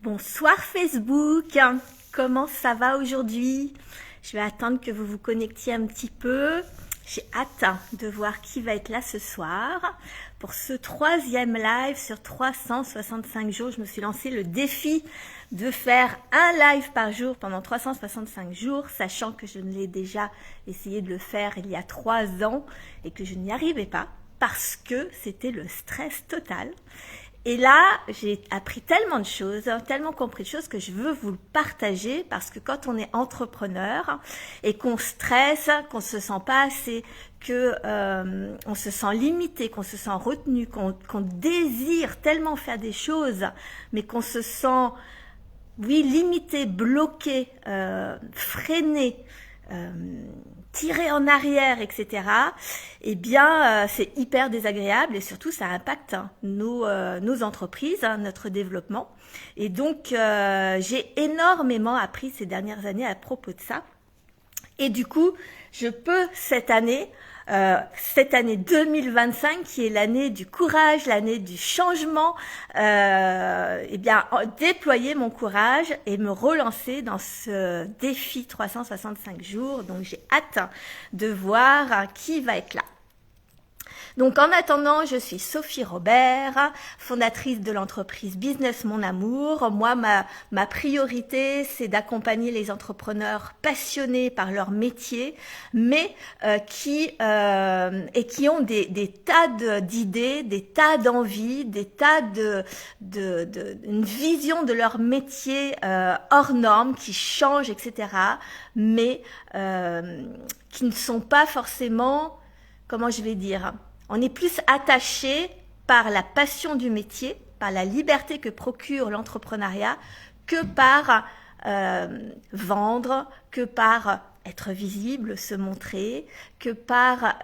Bonsoir Facebook, comment ça va aujourd'hui? Je vais attendre que vous vous connectiez un petit peu. J'ai hâte de voir qui va être là ce soir. Pour ce troisième live sur 365 jours, je me suis lancé le défi de faire un live par jour pendant 365 jours, sachant que je l'ai déjà essayé de le faire il y a 3 ans et que je n'y arrivais pas parce que c'était le stress total. Et là, j'ai appris tellement de choses, tellement compris de choses que je veux vous le partager parce que quand on est entrepreneur et qu'on stresse, qu'on se sent pas assez, que on se sent limité, qu'on se sent retenu, qu'on désire tellement faire des choses, mais qu'on se sent, oui, limité, bloqué, freiné, tiré en arrière, etc. Eh bien, c'est hyper désagréable et surtout, ça impacte nos entreprises, notre développement. Et donc, j'ai énormément appris ces dernières années à propos de ça. Et du coup, je peux cette année 2025, qui est l'année du courage, l'année du changement, eh bien, déployer mon courage et me relancer dans ce défi 365 jours. Donc, j'ai hâte de voir qui va être là. Donc en attendant, je suis Sophie Robert, fondatrice de l'entreprise Business Mon Amour. Moi, ma priorité, c'est d'accompagner les entrepreneurs passionnés par leur métier, mais qui ont des tas d'idées, des tas d'envies, des tas une vision de leur métier hors norme, qui change, etc. Mais qui ne sont pas forcément, comment je vais dire, on est plus attaché par la passion du métier, par la liberté que procure l'entrepreneuriat, que par vendre, que par être visible, se montrer, que par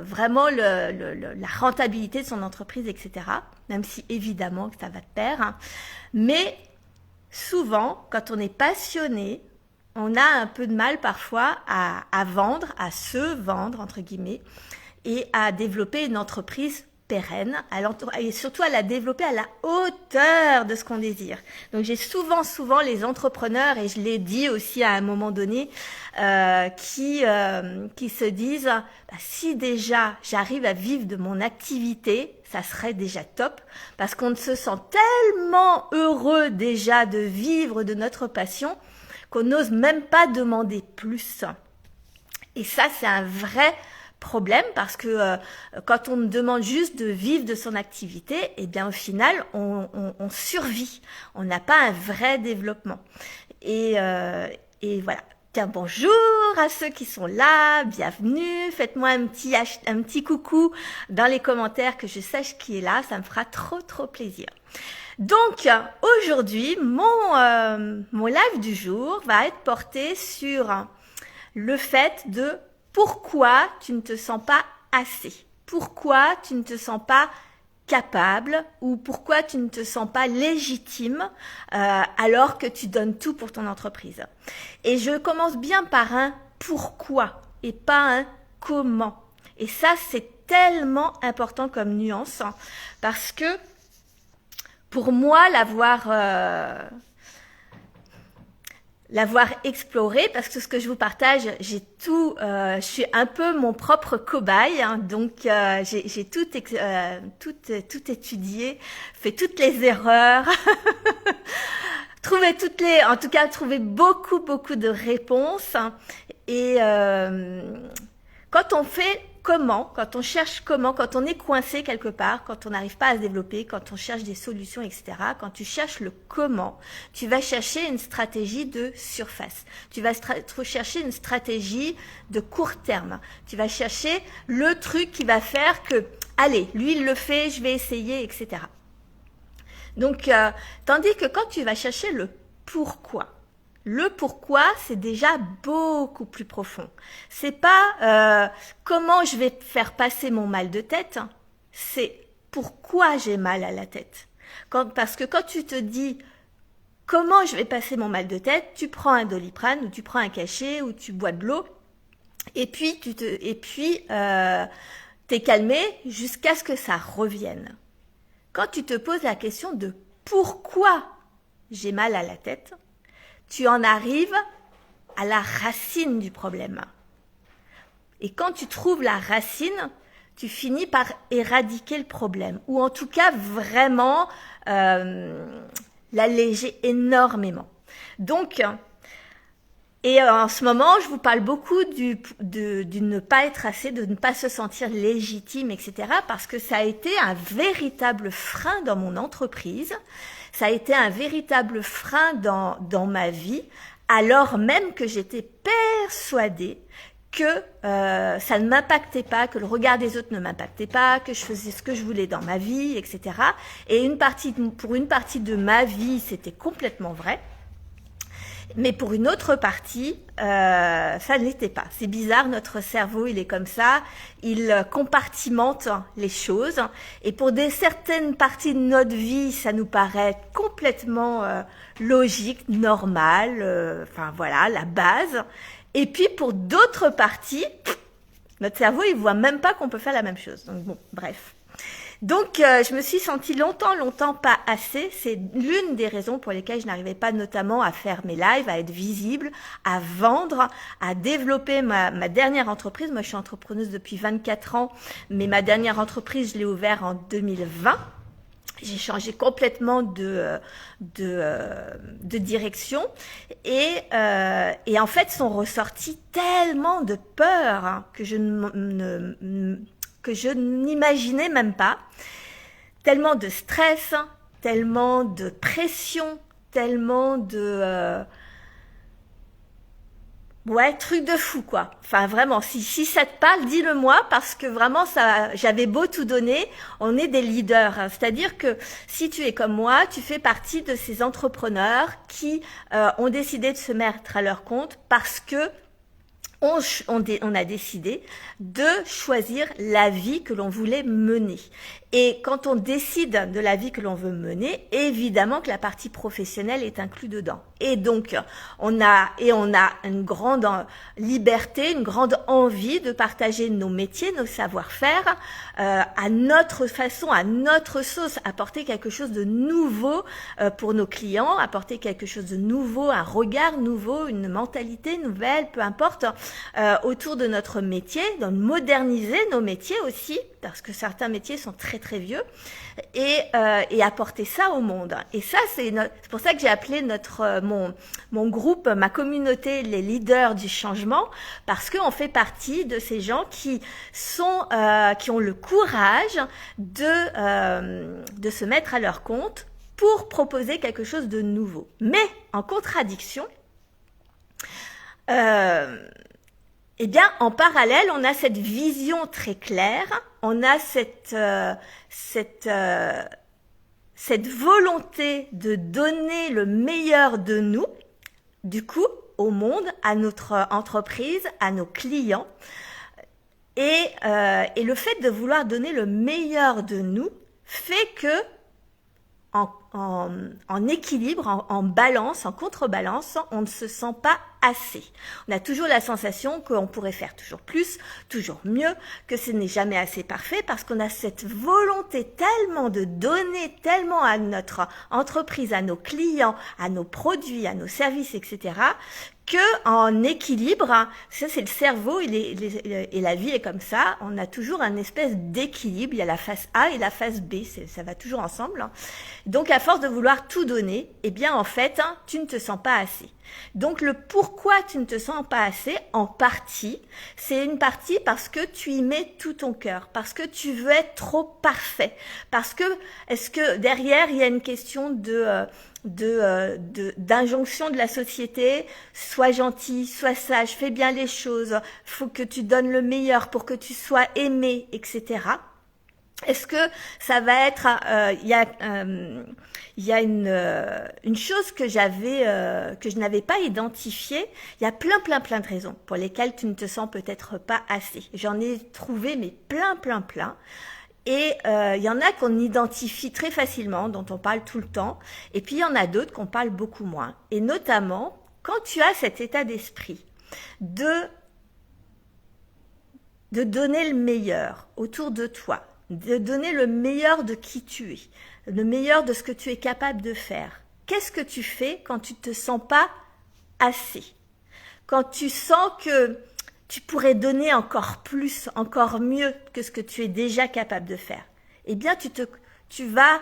vraiment la rentabilité de son entreprise, etc. Même si évidemment que ça va de pair. Hein. Mais souvent, quand on est passionné, on a un peu de mal parfois à vendre, à se vendre, entre guillemets, et à développer une entreprise pérenne, et surtout à la développer à la hauteur de ce qu'on désire. Donc j'ai souvent les entrepreneurs, et je l'ai dit aussi à un moment donné, qui se disent si déjà j'arrive à vivre de mon activité, ça serait déjà top, parce qu'on se sent tellement heureux déjà de vivre de notre passion qu'on n'ose même pas demander plus. Et ça, c'est un vrai problème parce que quand on demande juste de vivre de son activité, eh bien au final on survit, on n'a pas un vrai développement. Et voilà. Tiens, bonjour à ceux qui sont là, bienvenue, faites-moi un petit coucou dans les commentaires que je sache qui est là, ça me fera trop plaisir. Donc aujourd'hui, mon live du jour va être porté sur le fait de pourquoi tu ne te sens pas assez, pourquoi tu ne te sens pas capable ou pourquoi tu ne te sens pas légitime alors que tu donnes tout pour ton entreprise. Et je commence bien par un pourquoi et pas un comment. Et ça, c'est tellement important comme nuance parce que pour moi, l'avoir exploré, parce que ce que je vous partage, je suis un peu mon propre cobaye, hein, donc j'ai tout étudié, fait toutes les erreurs, trouvé beaucoup de réponses, hein, et quand on fait quand on cherche quand on est coincé quelque part, quand on n'arrive pas à se développer, quand on cherche des solutions, etc., quand tu cherches le comment, tu vas chercher une stratégie de surface. Tu vas chercher une stratégie de court terme. Tu vas chercher le truc qui va faire que, allez, lui il le fait, je vais essayer, etc. Donc, tandis que quand tu vas chercher le pourquoi, c'est déjà beaucoup plus profond. C'est pas comment je vais faire passer mon mal de tête, c'est pourquoi j'ai mal à la tête. Parce que quand tu te dis comment je vais passer mon mal de tête, tu prends un Doliprane ou tu prends un cachet ou tu bois de l'eau et puis t'es calmé jusqu'à ce que ça revienne. Quand tu te poses la question de pourquoi j'ai mal à la tête, tu en arrives à la racine du problème. Et quand tu trouves la racine, tu finis par éradiquer le problème, ou en tout cas vraiment l'alléger énormément. Donc, et en ce moment, je vous parle beaucoup du ne pas être assez, de ne pas se sentir légitime, etc. Parce que ça a été un véritable frein dans mon entreprise, ça a été un véritable frein dans ma vie, alors même que j'étais persuadée que ça ne m'impactait pas, que le regard des autres ne m'impactait pas, que je faisais ce que je voulais dans ma vie, etc. Et pour une partie de ma vie, c'était complètement vrai. Mais pour une autre partie, ça ne l'était pas. C'est bizarre, notre cerveau, il est comme ça. Il compartimente les choses. Et pour certaines parties de notre vie, ça nous paraît complètement logique, normal. Enfin voilà, la base. Et puis pour d'autres parties, notre cerveau, il voit même pas qu'on peut faire la même chose. Donc bon, bref. Donc, je me suis sentie longtemps pas assez. C'est l'une des raisons pour lesquelles je n'arrivais pas notamment à faire mes lives, à être visible, à vendre, à développer ma dernière entreprise. Moi, je suis entrepreneuse depuis 24 ans, mais ma dernière entreprise, je l'ai ouverte en 2020. J'ai changé complètement de direction et en fait sont ressortis tellement de peurs hein, que je n'imaginais même pas, tellement de stress, tellement de pression, tellement de ouais, truc de fou quoi. Enfin vraiment, si ça te parle, dis-le moi parce que vraiment ça, j'avais beau tout donner, on est des leaders. Hein. C'est-à-dire que si tu es comme moi, tu fais partie de ces entrepreneurs qui ont décidé de se mettre à leur compte parce que on a décidé de choisir la vie que l'on voulait mener. Et quand on décide de la vie que l'on veut mener, évidemment que la partie professionnelle est inclue dedans. Et donc, on a une grande liberté, une grande envie de partager nos métiers, nos savoir-faire, à notre façon, à notre sauce, apporter quelque chose de nouveau pour nos clients, apporter quelque chose de nouveau, un regard nouveau, une mentalité nouvelle, peu importe, autour de notre métier, de moderniser nos métiers aussi, parce que certains métiers sont très très vieux, et apporter ça au monde. Et ça, c'est pour ça que j'ai appelé mon groupe, ma communauté, les leaders du changement, parce qu'on fait partie de ces gens qui ont le courage de se mettre à leur compte pour proposer quelque chose de nouveau. Mais en contradiction, eh bien, en parallèle, on a cette vision très claire, on a cette volonté de donner le meilleur de nous, du coup, au monde, à notre entreprise, à nos clients. Et le fait de vouloir donner le meilleur de nous fait que en équilibre, en balance, en contrebalance, on ne se sent pas assez. On a toujours la sensation qu'on pourrait faire toujours plus, toujours mieux, que ce n'est jamais assez parfait parce qu'on a cette volonté tellement de donner tellement à notre entreprise, à nos clients, à nos produits, à nos services, etc., que en équilibre, ça c'est le cerveau et la vie est comme ça, on a toujours un espèce d'équilibre, il y a la face A et la face B, ça va toujours ensemble. Donc à force de vouloir tout donner, eh bien en fait, tu ne te sens pas assez. Donc le pourquoi tu ne te sens pas assez, en partie, c'est une partie parce que tu y mets tout ton cœur, parce que tu veux être trop parfait, parce que est-ce que derrière il y a une question d'injonction de la société, sois gentil, sois sage, fais bien les choses, faut que tu donnes le meilleur pour que tu sois aimé, etc. Est-ce que ça va être, il y a une chose que je n'avais pas identifiée. Il y a plein de raisons pour lesquelles tu ne te sens peut-être pas assez. J'en ai trouvé mais plein. Et il y en a qu'on identifie très facilement, dont on parle tout le temps. Et puis il y en a d'autres qu'on parle beaucoup moins. Et notamment quand tu as cet état d'esprit de donner le meilleur autour de toi, de donner le meilleur de qui tu es, le meilleur de ce que tu es capable de faire. qu'est-ce que tu fais quand tu te sens pas assez? Quand tu sens que tu pourrais donner encore plus, encore mieux que ce que tu es déjà capable de faire. Eh bien, tu vas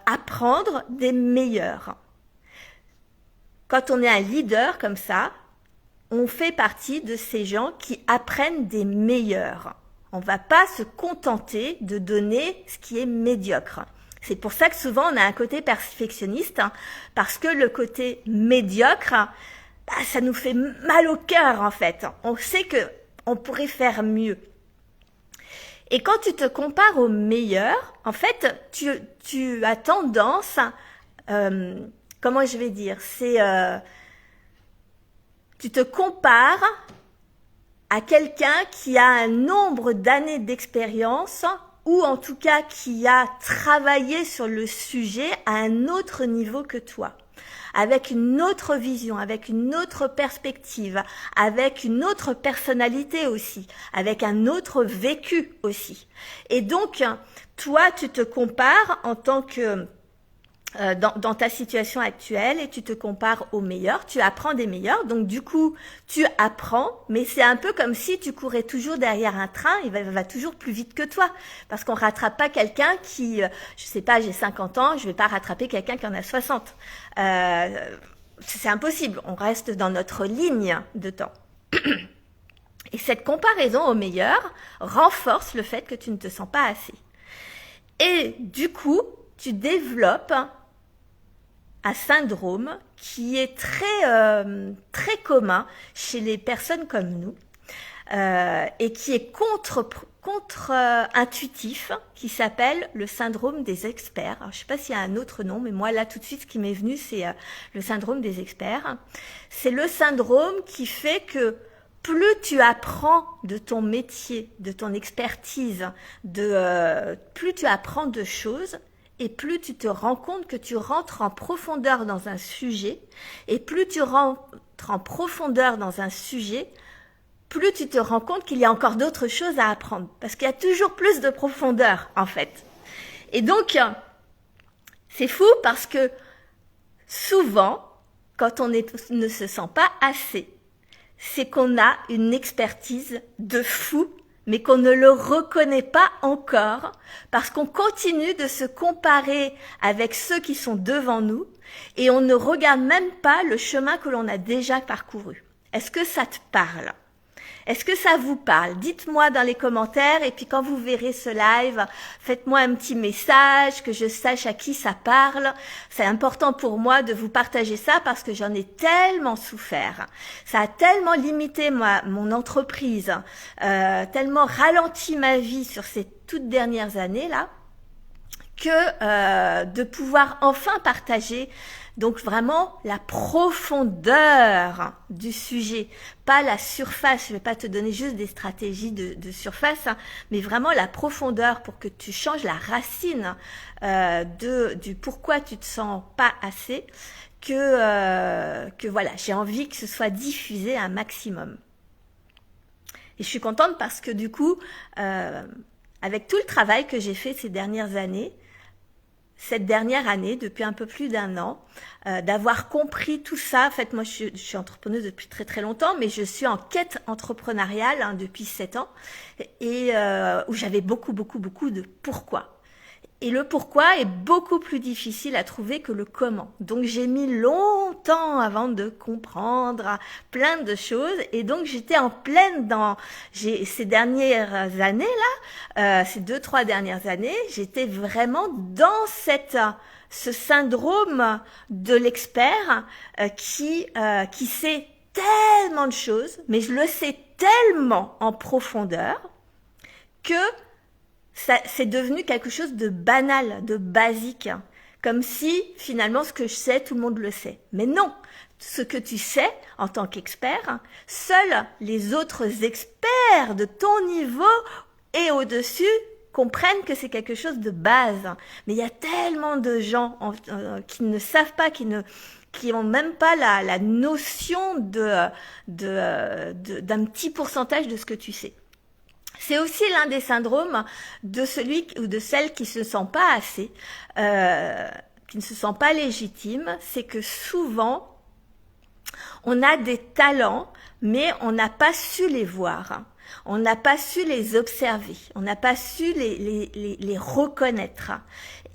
apprendre des meilleurs. Quand on est un leader comme ça, on fait partie de ces gens qui apprennent des meilleurs. On ne va pas se contenter de donner ce qui est médiocre. C'est pour ça que souvent on a un côté perfectionniste, parce que le côté médiocre, ça nous fait mal au cœur en fait. On sait que on pourrait faire mieux. Et quand tu te compares aux meilleurs, en fait, tu as tendance, comment je vais dire, tu te compares à quelqu'un qui a un nombre d'années d'expérience ou en tout cas qui a travaillé sur le sujet à un autre niveau que toi, avec une autre vision, avec une autre perspective, avec une autre personnalité aussi, avec un autre vécu aussi. Et donc, toi, tu te compares en tant que dans ta situation actuelle et tu te compares aux meilleurs, tu apprends des meilleurs, donc du coup tu apprends, mais c'est un peu comme si tu courais toujours derrière un train, il va toujours plus vite que toi, parce qu'on rattrape pas quelqu'un qui, je sais pas, j'ai 50 ans, je vais pas rattraper quelqu'un qui en a 60. C'est impossible, on reste dans notre ligne de temps. Et cette comparaison aux meilleurs renforce le fait que tu ne te sens pas assez. Et du coup, tu développes un syndrome qui est très commun chez les personnes comme nous et qui est contre-intuitif, qui s'appelle le syndrome des experts. Alors, je ne sais pas s'il y a un autre nom, mais moi là tout de suite ce qui m'est venu c'est le syndrome des experts. C'est le syndrome qui fait que plus tu apprends de ton métier, de ton expertise, plus tu apprends de choses, et plus tu te rends compte que tu rentres en profondeur dans un sujet, et plus tu rentres en profondeur dans un sujet, plus tu te rends compte qu'il y a encore d'autres choses à apprendre, parce qu'il y a toujours plus de profondeur en fait. Et donc, c'est fou parce que souvent, quand on ne se sent pas assez, c'est qu'on a une expertise de fou, mais qu'on ne le reconnaît pas encore parce qu'on continue de se comparer avec ceux qui sont devant nous et on ne regarde même pas le chemin que l'on a déjà parcouru. Est-ce que ça te parle ? Est-ce que ça vous parle? Dites-moi dans les commentaires et puis quand vous verrez ce live, faites-moi un petit message, que je sache à qui ça parle. C'est important pour moi de vous partager ça parce que j'en ai tellement souffert. Ça a tellement limité mon entreprise, tellement ralenti ma vie sur ces toutes dernières années-là, que de pouvoir enfin partager donc vraiment la profondeur du sujet, pas la surface. Je vais pas te donner juste des stratégies de surface, mais vraiment la profondeur pour que tu changes la racine du pourquoi tu te sens pas assez, que voilà, j'ai envie que ce soit diffusé un maximum. Et je suis contente parce que du coup, avec tout le travail que j'ai fait ces dernières années, cette dernière année, depuis un peu plus d'un an, d'avoir compris tout ça. En fait, moi, je suis entrepreneuse depuis très très longtemps, mais je suis en quête entrepreneuriale depuis 7 ans, et où j'avais beaucoup de pourquoi. Et le pourquoi est beaucoup plus difficile à trouver que le comment. Donc j'ai mis longtemps avant de comprendre plein de choses. Et donc j'étais en pleine ces dernières années-là, ces 2-3 dernières années, j'étais vraiment dans ce syndrome de l'expert qui sait tellement de choses, mais je le sais tellement en profondeur que c'est devenu quelque chose de banal, de basique, comme si finalement ce que je sais, tout le monde le sait. Mais non, ce que tu sais en tant qu'expert, seuls les autres experts de ton niveau et au-dessus comprennent que c'est quelque chose de base. Mais il y a tellement de gens qui ne savent pas, qui n'ont même pas la notion d'un petit pourcentage de ce que tu sais. C'est aussi l'un des syndromes de celui ou de celle qui se sent pas assez, qui ne se sent pas légitime, c'est que souvent, on a des talents, mais on n'a pas su les voir. On n'a pas su les observer. On n'a pas su les reconnaître.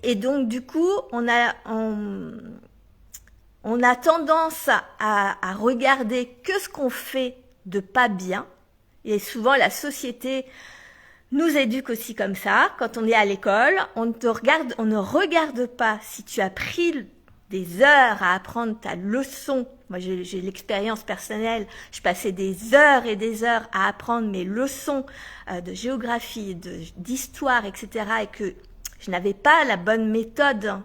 Et donc, du coup, on a tendance à regarder que ce qu'on fait de pas bien. Et souvent, la société nous éduque aussi comme ça. Quand on est à l'école, on ne regarde pas si tu as pris des heures à apprendre ta leçon. Moi, j'ai l'expérience personnelle. Je passais des heures et des heures à apprendre mes leçons de géographie, d'histoire, etc. Et que je n'avais pas la bonne méthode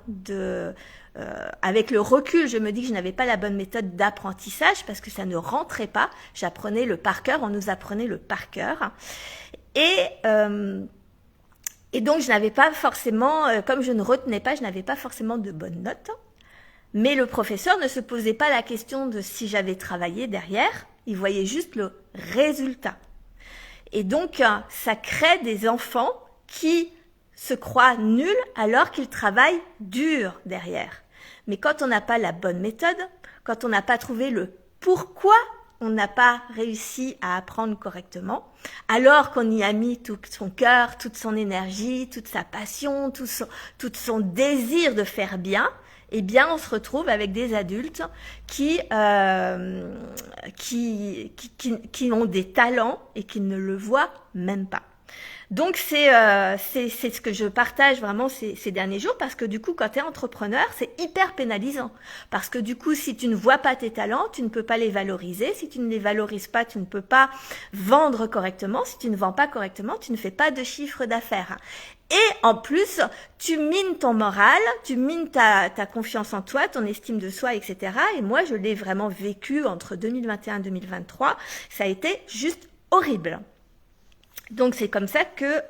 avec le recul, je me dis que je n'avais pas la bonne méthode d'apprentissage parce que ça ne rentrait pas. J'apprenais le par cœur, on nous apprenait le par cœur. Et donc, je n'avais pas forcément, comme je ne retenais pas, je n'avais pas forcément de bonnes notes. Mais le professeur ne se posait pas la question de si j'avais travaillé derrière. Il voyait juste le résultat. Et donc, ça crée des enfants qui se croient nuls alors qu'ils travaillent dur derrière. Mais quand on n'a pas la bonne méthode, quand on n'a pas trouvé le pourquoi on n'a pas réussi à apprendre correctement, alors qu'on y a mis tout son cœur, toute son énergie, toute sa passion, tout son désir de faire bien, eh bien, on se retrouve avec des adultes qui ont des talents et qui ne le voient même pas. Donc, c'est ce que je partage vraiment ces derniers jours parce que du coup, quand tu es entrepreneur, c'est hyper pénalisant. Parce que du coup, si tu ne vois pas tes talents, tu ne peux pas les valoriser. Si tu ne les valorises pas, tu ne peux pas vendre correctement. Si tu ne vends pas correctement, tu ne fais pas de chiffre d'affaires. Et en plus, tu mines ton moral, tu mines ta confiance en toi, ton estime de soi, etc. Et moi, je l'ai vraiment vécu entre 2021 et 2023. Ça a été juste horrible. Donc, c'est comme ça que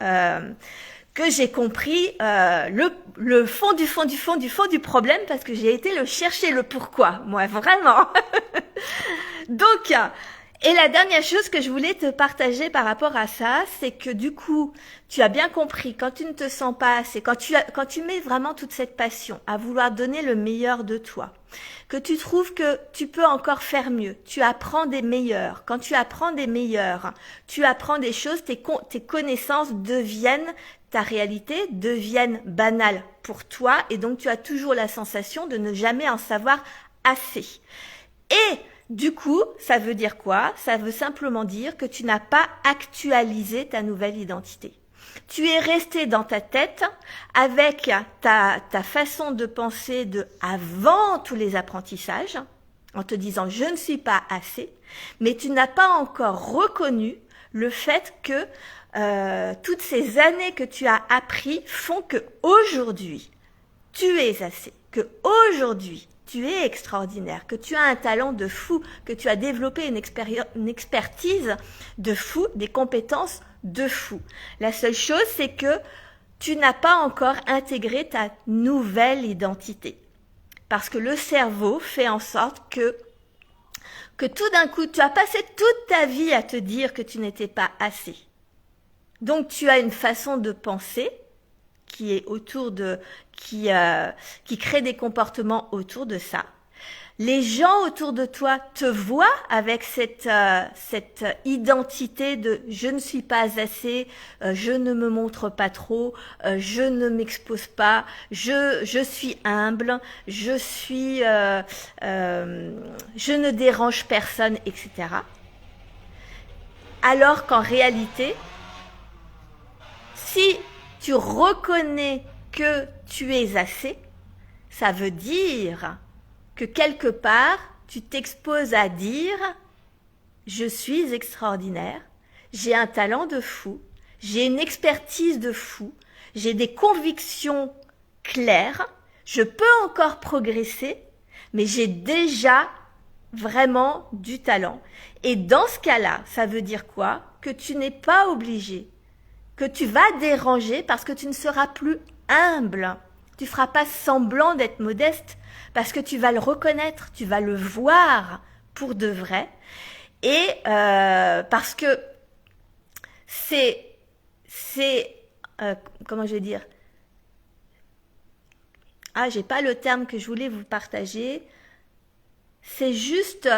j'ai compris le fond du problème parce que j'ai été le chercher le pourquoi, moi, vraiment. Donc, et la dernière chose que je voulais te partager par rapport à ça, c'est que du coup, tu as bien compris, quand tu ne te sens pas assez, quand tu mets vraiment toute cette passion à vouloir donner le meilleur de toi, que tu trouves que tu peux encore faire mieux, tu apprends des meilleurs. Quand tu apprends des meilleurs, tu apprends des choses, tes connaissances deviennent ta réalité, deviennent banales pour toi et donc tu as toujours la sensation de ne jamais en savoir assez. Et du coup, ça veut dire quoi? Ça veut simplement dire que tu n'as pas actualisé ta nouvelle identité. Tu es resté dans ta tête avec ta façon de penser de avant tous les apprentissages, en te disant je ne suis pas assez, mais tu n'as pas encore reconnu le fait que toutes ces années que tu as appris font que aujourd'hui tu es assez, que aujourd'hui tu es extraordinaire, que tu as un talent de fou, que tu as développé une expertise de fou, des compétences de fou. La seule chose, c'est que tu n'as pas encore intégré ta nouvelle identité. Parce que le cerveau fait en sorte que tout d'un coup, tu as passé toute ta vie à te dire que tu n'étais pas assez. Donc, tu as une façon de penser qui est qui crée des comportements autour de ça. Les gens autour de toi te voient avec cette identité de je ne suis pas assez, je ne me montre pas trop, je ne m'expose pas, je suis humble, je ne dérange personne, etc. Alors qu'en réalité, si tu reconnais que tu es assez, ça veut dire que quelque part, tu t'exposes à dire « Je suis extraordinaire, j'ai un talent de fou, j'ai une expertise de fou, j'ai des convictions claires, je peux encore progresser, mais j'ai déjà vraiment du talent. » Et dans ce cas-là, ça veut dire quoi? Que tu n'es pas obligé, que tu vas déranger parce que tu ne seras plus humble. Tu ne feras pas semblant d'être modeste parce que tu vas le reconnaître, tu vas le voir pour de vrai. Et parce que comment je vais dire, j'ai pas le terme que je voulais vous partager. C'est juste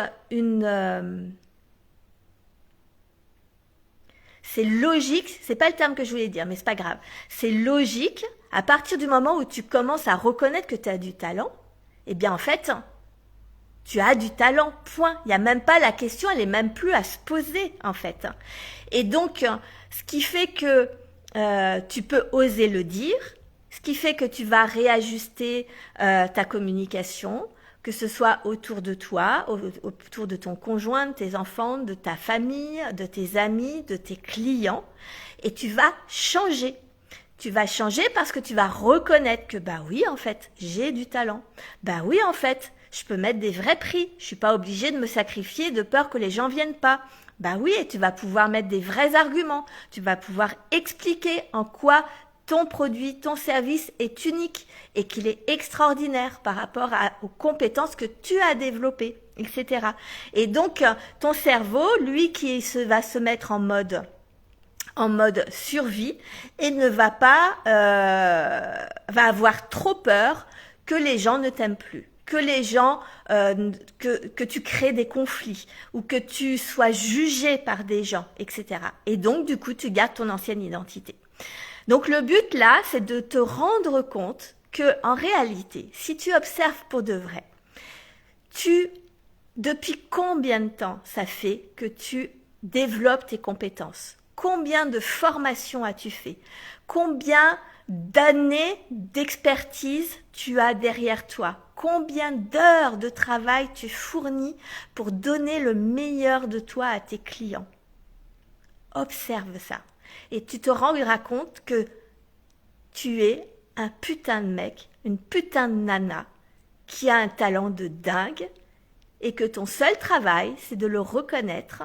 c'est logique, c'est pas le terme que je voulais dire, mais c'est pas grave. C'est logique, à partir du moment où tu commences à reconnaître que tu as du talent, eh bien en fait, tu as du talent, point. Il n'y a même pas la question, elle est même plus à se poser en fait. Et donc, ce qui fait que tu peux oser le dire, ce qui fait que tu vas réajuster ta communication, que ce soit autour de toi, autour de ton conjoint, de tes enfants, de ta famille, de tes amis, de tes clients, et tu vas changer. Tu vas changer parce que tu vas reconnaître que bah oui en fait, j'ai du talent. Bah oui en fait, je peux mettre des vrais prix. Je suis pas obligée de me sacrifier de peur que les gens viennent pas. Bah oui, et tu vas pouvoir mettre des vrais arguments. Tu vas pouvoir expliquer en quoi ton produit, ton service est unique et qu'il est extraordinaire par rapport aux compétences que tu as développées, etc. Et donc, ton cerveau, lui va se mettre en mode survie et ne va pas, va avoir trop peur que les gens ne t'aiment plus, que les gens, que tu crées des conflits ou que tu sois jugé par des gens, etc. Et donc, du coup, tu gardes ton ancienne identité. Donc le but là, c'est de te rendre compte que en réalité, si tu observes pour de vrai, depuis combien de temps ça fait que tu développes tes compétences? Combien de formations as-tu fait? Combien d'années d'expertise tu as derrière toi? Combien d'heures de travail tu fournis pour donner le meilleur de toi à tes clients? Observe ça. Et tu te rendras compte que tu es un putain de mec, une putain de nana qui a un talent de dingue et que ton seul travail, c'est de le reconnaître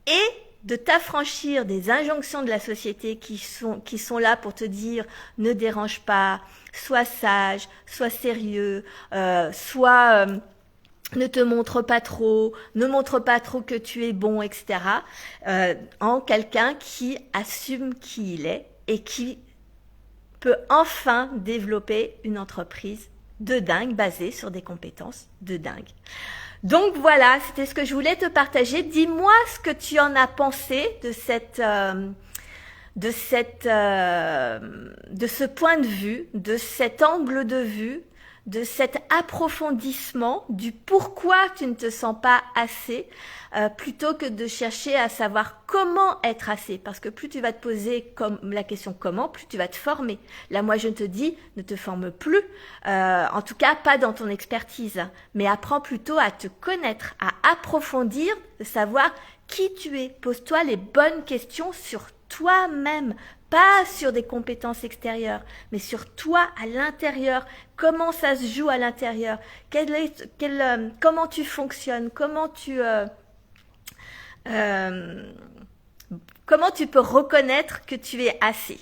et de t'affranchir des injonctions de la société qui sont là pour te dire ne dérange pas, sois sage, sois sérieux, ne te montre pas trop, ne montre pas trop que tu es bon, etc. En quelqu'un qui assume qui il est et qui peut enfin développer une entreprise de dingue basée sur des compétences de dingue. Donc voilà, c'était ce que je voulais te partager. Dis-moi ce que tu en as pensé de ce point de vue, de cet angle de vue, de cet approfondissement du pourquoi tu ne te sens pas assez, plutôt que de chercher à savoir comment être assez. Parce que plus tu vas te poser la question comment, plus tu vas te former. Là, moi, je te dis, ne te forme plus, en tout cas pas dans ton expertise, mais apprends plutôt à te connaître, à approfondir, de savoir qui tu es. Pose-toi les bonnes questions sur toi-même, pas sur des compétences extérieures, mais sur toi à l'intérieur. Comment ça se joue à l'intérieur? Comment tu fonctionnes? Comment tu peux reconnaître que tu es assez?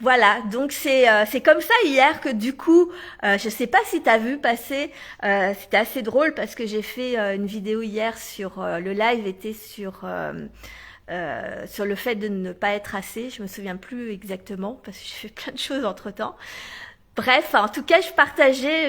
Voilà, donc c'est comme ça hier que du coup, je sais pas si tu as vu passer, c'était assez drôle parce que j'ai fait une vidéo hier sur le live était sur le fait de ne pas être assez. Je me souviens plus exactement parce que j'ai fait plein de choses entre temps. Bref, en tout cas, je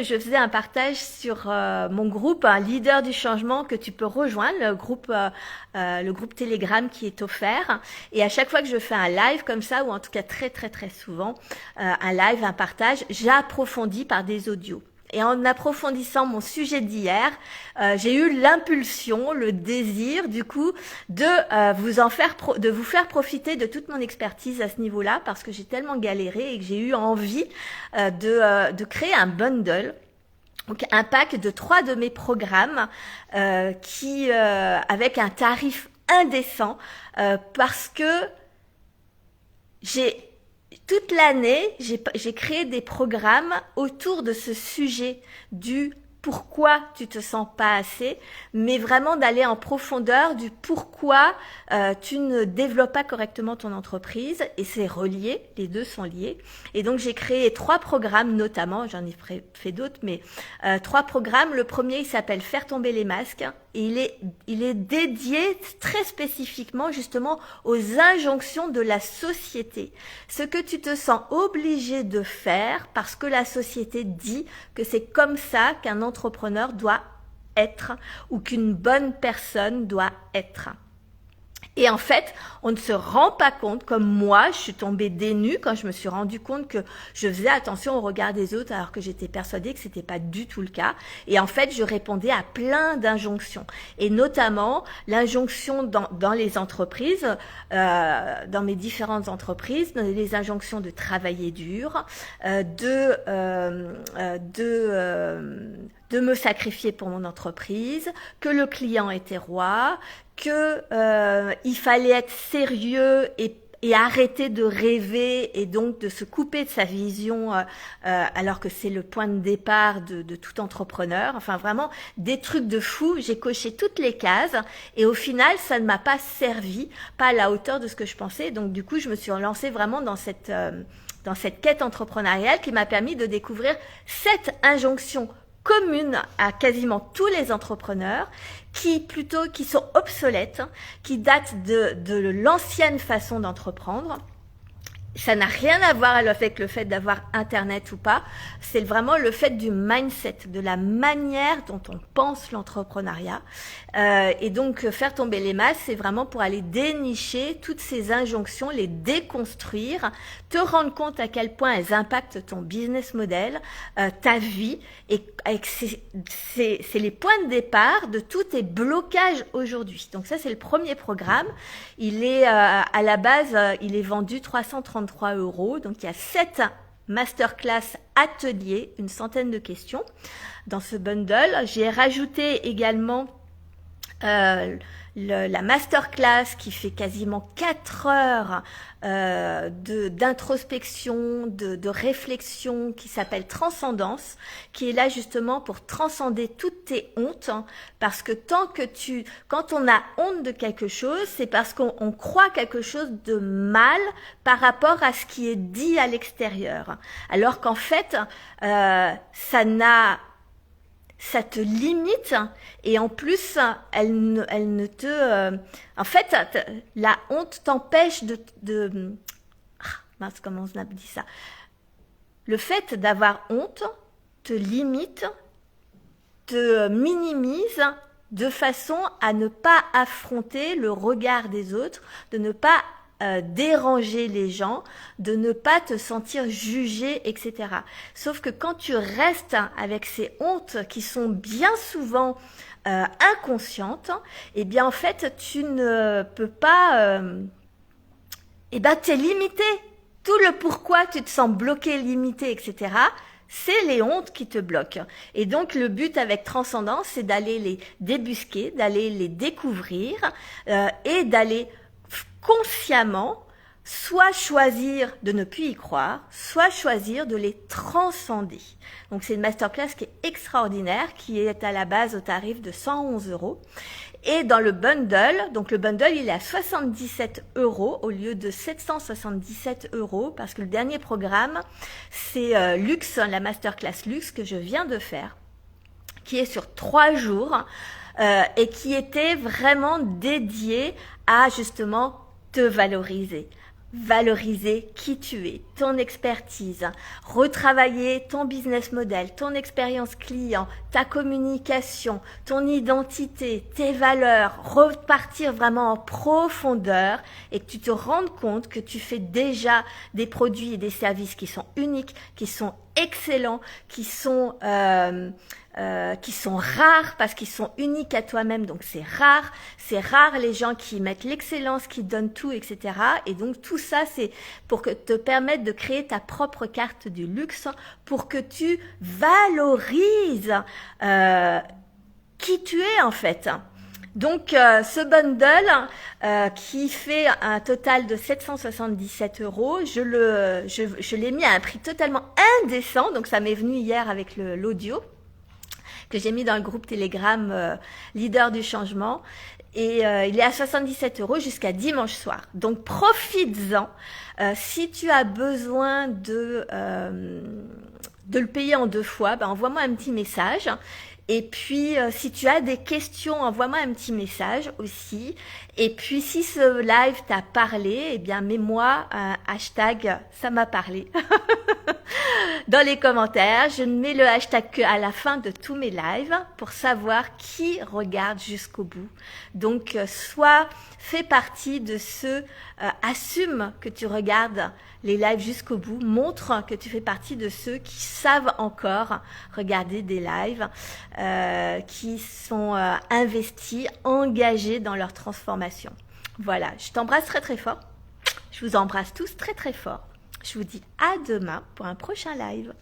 faisais un partage sur mon groupe, un leader du changement que tu peux rejoindre, le groupe Telegram qui est offert. Et à chaque fois que je fais un live comme ça, ou en tout cas très très très souvent, un live, un partage, j'approfondis par des audios. Et en approfondissant mon sujet d'hier, j'ai eu l'impulsion, le désir, du coup, de vous faire profiter de toute mon expertise à ce niveau-là, parce que j'ai tellement galéré et que j'ai eu envie de créer un bundle. Donc un pack de 3 de mes programmes avec un tarif indécent, parce que toute l'année, j'ai créé des programmes autour de ce sujet du pourquoi tu te sens pas assez, mais vraiment d'aller en profondeur du pourquoi tu ne développes pas correctement ton entreprise, et c'est relié, les deux sont liés. Et donc j'ai créé 3 programmes notamment, j'en ai fait d'autres, mais 3 programmes. Le premier, il s'appelle Faire tomber les masques. et il est dédié très spécifiquement justement aux injonctions de la société. Ce que tu te sens obligé de faire parce que la société dit que c'est comme ça qu'un entrepreneur doit être ou qu'une bonne personne doit être. Et en fait, on ne se rend pas compte, comme moi, je suis tombée des nues quand je me suis rendu compte que je faisais attention au regard des autres alors que j'étais persuadée que c'était pas du tout le cas. Et en fait, je répondais à plein d'injonctions. Et notamment, l'injonction dans les entreprises, dans mes différentes entreprises, les injonctions de travailler dur, de me sacrifier pour mon entreprise, que le client était roi, que il fallait être sérieux et arrêter de rêver et donc de se couper de sa vision alors que c'est le point de départ de tout entrepreneur. Enfin vraiment des trucs de fou. J'ai coché toutes les cases et au final ça ne m'a pas servi, pas à la hauteur de ce que je pensais. Donc du coup je me suis lancée vraiment dans cette quête entrepreneuriale qui m'a permis de découvrir cette injonction commune à quasiment tous les entrepreneurs qui sont obsolètes, qui datent de l'ancienne façon d'entreprendre. Ça n'a rien à voir avec le fait d'avoir Internet ou pas. C'est vraiment le fait du mindset, de la manière dont on pense l'entrepreneuriat. Et donc, faire tomber les masses, c'est vraiment pour aller dénicher toutes ces injonctions, les déconstruire, te rendre compte à quel point elles impactent ton business model, ta vie. Et c'est les points de départ de tous tes blocages aujourd'hui. Donc ça, c'est le premier programme. Il est à la base, il est vendu 333 €. Donc il y a 7 masterclass ateliers, une centaine de questions dans ce bundle. J'ai rajouté également la masterclass qui fait quasiment 4 heures d'introspection, de réflexion, qui s'appelle Transcendance, qui est là justement pour transcender toutes tes hontes, hein, parce que quand on a honte de quelque chose, c'est parce qu'on croit quelque chose de mal par rapport à ce qui est dit à l'extérieur, alors qu'en fait ça te limite et en plus elle ne te en fait la honte t'empêche mince, comment on a dit ça, le fait d'avoir honte te limite, te minimise de façon à ne pas affronter le regard des autres, de ne pas déranger les gens, de ne pas te sentir jugé, etc. Sauf que quand tu restes avec ces hontes qui sont bien souvent inconscientes, eh bien en fait tu ne peux pas, t'es limité. Tout le pourquoi tu te sens bloqué, limité, etc. C'est les hontes qui te bloquent. Et donc, le but avec Transcendance, c'est d'aller les débusquer, d'aller les découvrir et d'aller consciemment soit choisir de ne plus y croire, soit choisir de les transcender. Donc, c'est une masterclass qui est extraordinaire, qui est à la base au tarif de 111 €. Et dans le bundle, donc le bundle, il est à 77 € au lieu de 777 €, parce que le dernier programme, c'est Luxe, la masterclass Luxe que je viens de faire, qui est sur 3 jours et qui était vraiment dédié à justement te valoriser qui tu es, ton expertise, retravailler ton business model, ton expérience client, ta communication, ton identité, tes valeurs, repartir vraiment en profondeur et que tu te rendes compte que tu fais déjà des produits et des services qui sont uniques, qui sont excellents, qui sont rares parce qu'ils sont uniques à toi-même, donc c'est rare les gens qui mettent l'excellence, qui donnent tout, etc. Et donc tout ça, c'est pour te permettre de créer ta propre carte du luxe, pour que tu valorises qui tu es en fait. Donc ce bundle qui fait un total de 777 €, je l'ai mis à un prix totalement indécent, donc ça m'est venu hier avec l'audio que j'ai mis dans le groupe Telegram Leader du Changement. Et il est à 77 € jusqu'à dimanche soir. Donc profites-en. Si tu as besoin de le payer en 2 fois, envoie-moi un petit message. Et puis, si tu as des questions, envoie-moi un petit message aussi. Et puis, si ce live t'a parlé, eh bien, mets-moi un hashtag ça m'a parlé dans les commentaires. Je mets le hashtag que à la fin de tous mes lives pour savoir qui regarde jusqu'au bout. Donc, soit fais partie de ceux, assume que tu regardes les lives jusqu'au bout, montre que tu fais partie de ceux qui savent encore regarder des lives, qui sont investis, engagés dans leur transformation. Voilà, je t'embrasse très très fort. Je vous embrasse tous très très fort. Je vous dis à demain pour un prochain live.